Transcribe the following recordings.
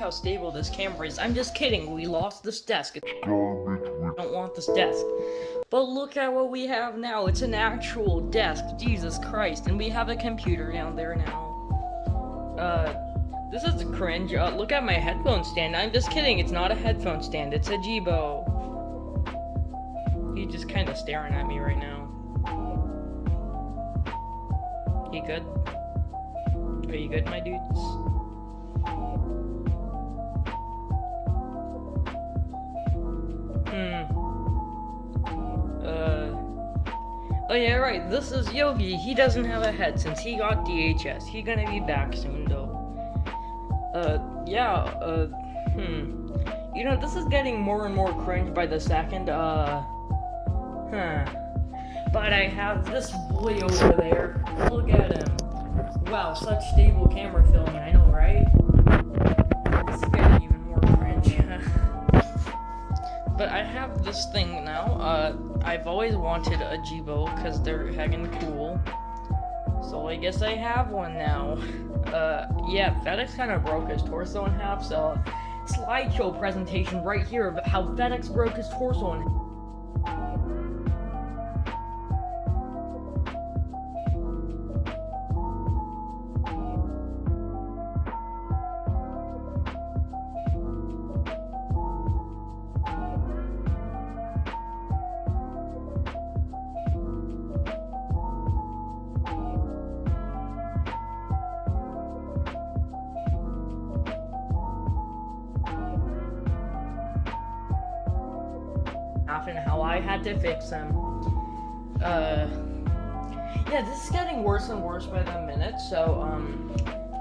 how stable this camera is. I'm just kidding, we lost this desk. I don't want this desk. But look at what we have now. It's an actual desk, Jesus Christ. And we have a computer down there now. This is cringe. Look at my headphone stand. I'm just kidding, it's not a headphone stand, it's a Jibo. He's just kind of staring at me right now. You good? Are you good, my dudes? Oh yeah, right, this is Yogi. He doesn't have a head since he got DHS. He's gonna be back soon, though. You know, this is getting more and more cringe by the second, But I have this boy over there. Look at him. Wow, such stable camera filming, I know, right? This is getting even more cringe. But I have this thing now. I've always wanted a Jibo because they're heckin' cool. So I guess I have one now. Yeah, FedEx kind of broke his torso in half, so slideshow presentation right here of how FedEx broke his torso in half. And how I had to fix them. Yeah, this is getting worse and worse by the minute, so,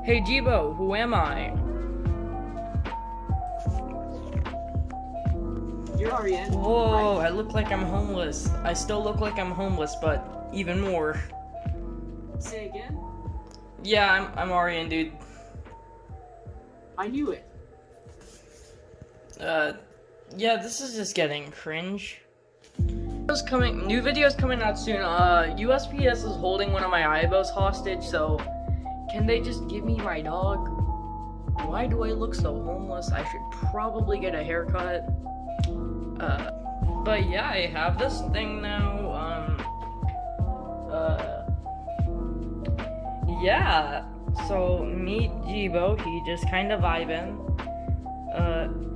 hey Jibo, who am I? You're Ariane. Whoa, I look like I'm homeless. I still look like I'm homeless, but even more. Say again? Yeah, I'm Ariane, dude. I knew it. Yeah, this is just getting cringe. New videos coming out soon. USPS is holding one of my Ibos hostage, so can they just give me my dog? Why do I look so homeless? I should probably get a haircut. But yeah, I have this thing now. Yeah. So meet Jibo. He just kind of vibing.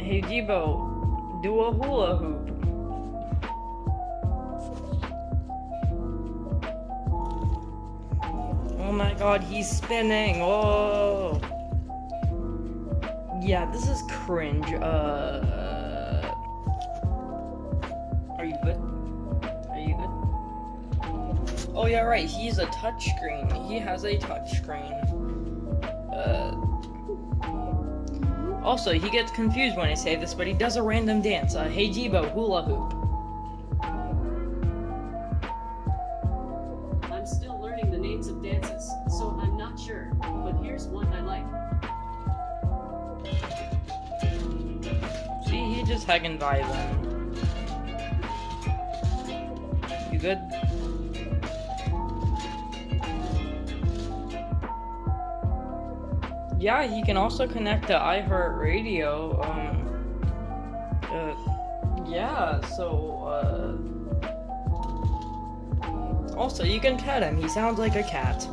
Hey Jibo, do a hula hoop. Oh my god, he's spinning. Oh. Yeah, this is cringe. Are you good? Are you good? Oh yeah, right, he's a touchscreen. He has a touchscreen. Also, he gets confused when I say this, but he does a random dance. Hey Jibo, hula hoop. I'm still learning the names of dances, so I'm not sure, but here's one I like. See, he just heckin' vibing. You good? Yeah, he can also connect to iHeartRadio. Yeah, so, also, you can pet him. He sounds like a cat.